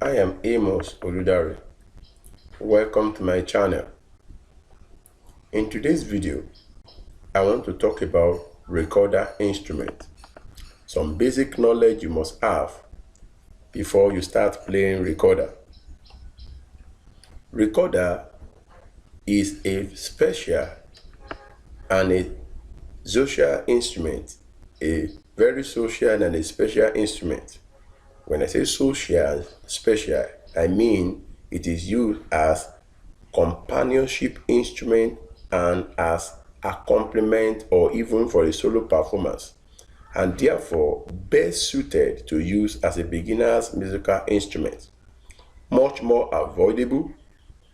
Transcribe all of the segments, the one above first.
I am Amos Oludare. Welcome to my channel. In today's video, I want to talk about recorder instrument. Some basic knowledge you must have before you start playing recorder. Recorder is a special and a social instrument, a very social and a special instrument. When I say social, special, I mean it is used as companionship instrument and as accompaniment or even for a solo performance, and therefore best suited to use as a beginner's musical instrument. Much more avoidable,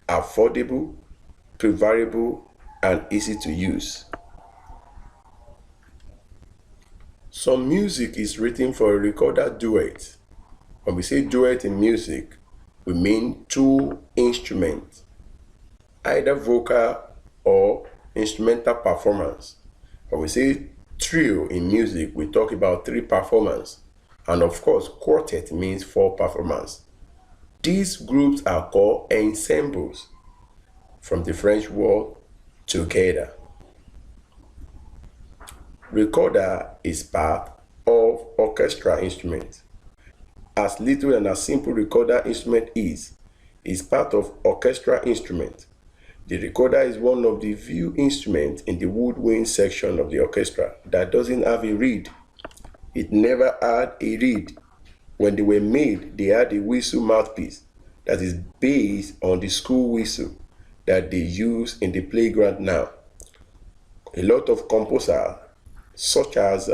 affordable, preferable, and easy to use. Some music is written for a recorder duet. When we say duet in music, we mean two instruments, either vocal or instrumental performance. When we say trio in music, we talk about three performance. And of course, quartet means four performance. These groups are called ensembles, from the French word together. Recorder is part of orchestra instrument. As little and as simple recorder instrument is part of orchestra instrument. The recorder is one of the few instruments in the woodwind section of the orchestra that doesn't have a reed. It never had a reed. When they were made, they had a whistle mouthpiece that is based on the school whistle that they use in the playground now. A lot of composers, such as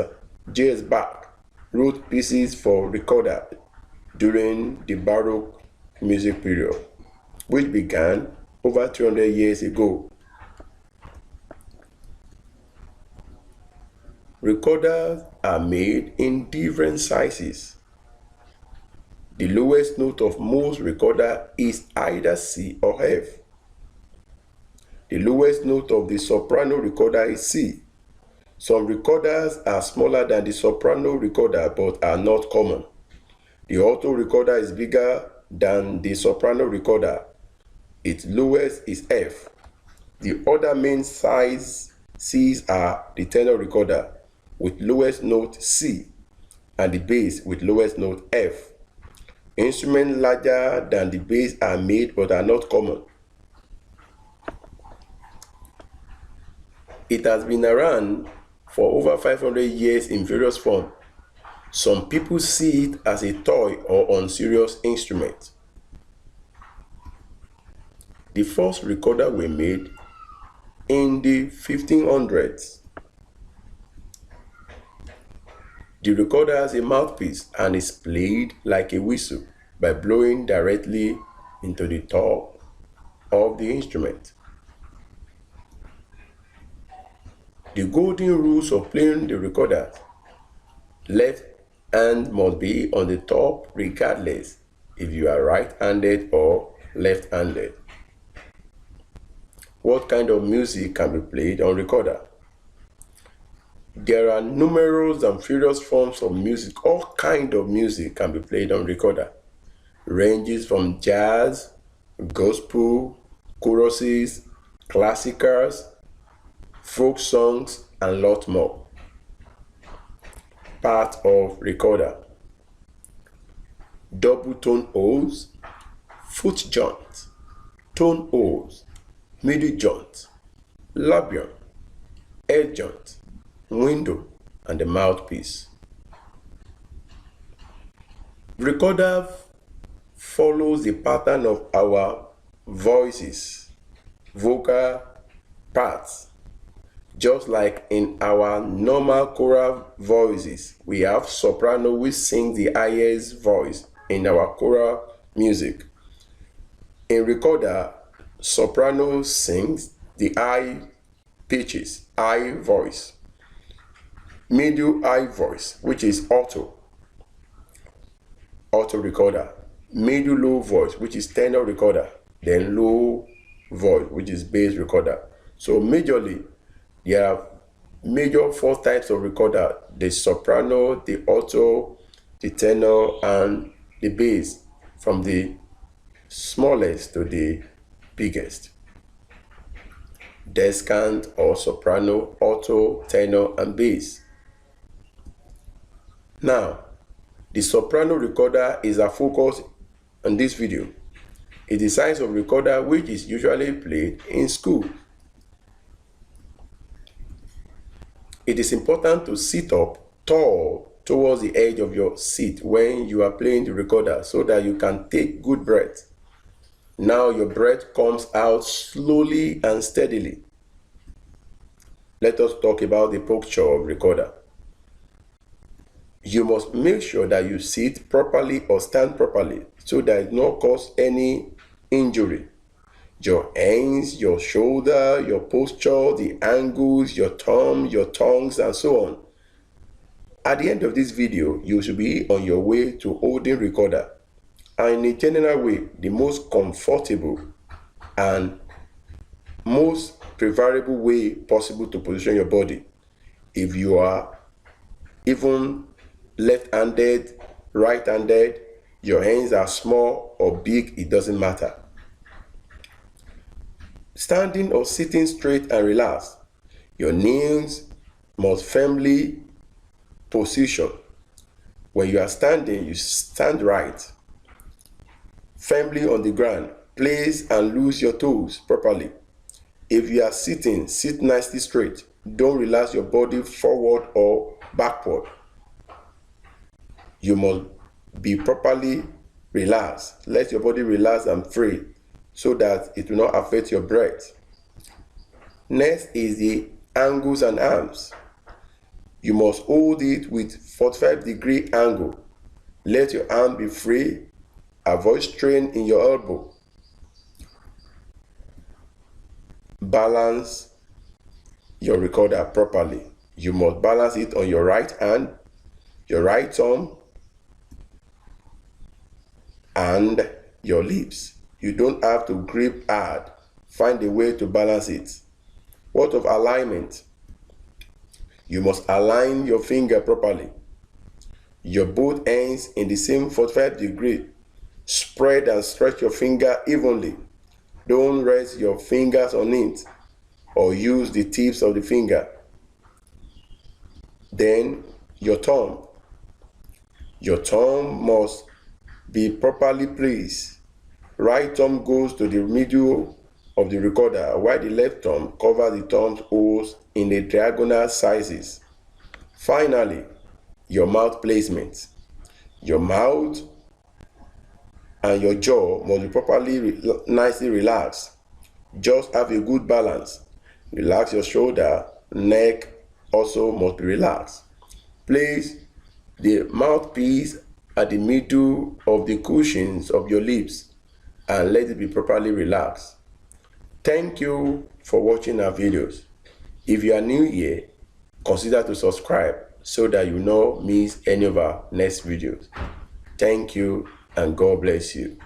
J.S. Bach, wrote pieces for recorder during the Baroque music period, which began over 300 years ago. Recorders are made in different sizes. The lowest note of most recorders is either C or F. The lowest note of the soprano recorder is C. Some recorders are smaller than the soprano recorder but are not common. The alto recorder is bigger than the soprano recorder. Its lowest is F. The other main size Cs are the tenor recorder with lowest note C and the bass with lowest note F. Instruments larger than the bass are made but are not common. It has been around for over 500 years in various forms. Some people see it as a toy or unserious instrument. The first recorder were made in the 1500s. The recorder has a mouthpiece and is played like a whistle by blowing directly into the top of the instrument. The golden rules of playing the recorder: left hand must be on the top regardless if you are right-handed or left-handed. What kind of music can be played on recorder? There are numerous and various forms of music. All kinds of music can be played on recorder. Ranges from jazz, gospel, choruses, classicals, folk songs, and lot more. Part of recorder: double tone holes, foot joint, tone holes, middle joint, labium, head joint, window, and the mouthpiece. Recorder follows the pattern of our voices, vocal parts. Just like in our normal choral voices, we have soprano which sings the highest voice in our choral music. In recorder, soprano sings the high pitches, high voice, middle high voice, which is alto recorder, middle low voice, which is tenor recorder, then low voice, which is bass recorder. So majorly, there are major four types of recorder: the soprano, the alto, the tenor, and the bass. from the smallest to the biggest. Descant or soprano, alto, tenor, and bass. Now, the soprano recorder is our focus on this video. It is a size of recorder which is usually played in school. It is important to sit up tall towards the edge of your seat when you are playing the recorder so that you can take good breath. Now your breath comes out slowly and steadily. Let us talk about the posture of recorder. You must make sure that you sit properly or stand properly so that it not cause any injury. Your hands, your shoulder, your posture, the angles, your thumb, your tongues, and so on. At the end of this video, you should be on your way to holding recorder, and in a general way, the most comfortable and most preferable way possible to position your body. If you are even left-handed, right-handed, your hands are small or big, it doesn't matter. Standing or sitting straight and relaxed. Your knees must firmly position. When you are standing, you stand right, firmly on the ground. Place and loose your toes properly. If you are sitting, sit nicely straight. Don't relax your body forward or backward. You must be properly relaxed. Let your body relax and free so that it will not affect your breath. Next is the ankles and arms. You must hold it with 45-degree angle. Let your arm be free. Avoid strain in your elbow. Balance your recorder properly. You must balance it on your right hand, your right thumb, and your lips. You don't have to grip hard. Find a way to balance it. What of alignment? You must align your finger properly. Your both hands in the same 45 degree. Spread and stretch your finger evenly. Don't rest your fingers on it or use the tips of the finger. Then your thumb. Your thumb must be properly placed. Right thumb goes to the middle of the recorder, while the left thumb covers the thumb holes in the diagonal sizes. Finally, your mouth placement. Your mouth and your jaw must be properly nicely relaxed. Just have a good balance. Relax your shoulder, neck also must be relaxed. Place the mouthpiece at the middle of the cushions of your lips and let it be properly relaxed. Thank you for watching our videos. If you are new here, consider to subscribe so that you don't miss any of our next videos. Thank you and God bless you.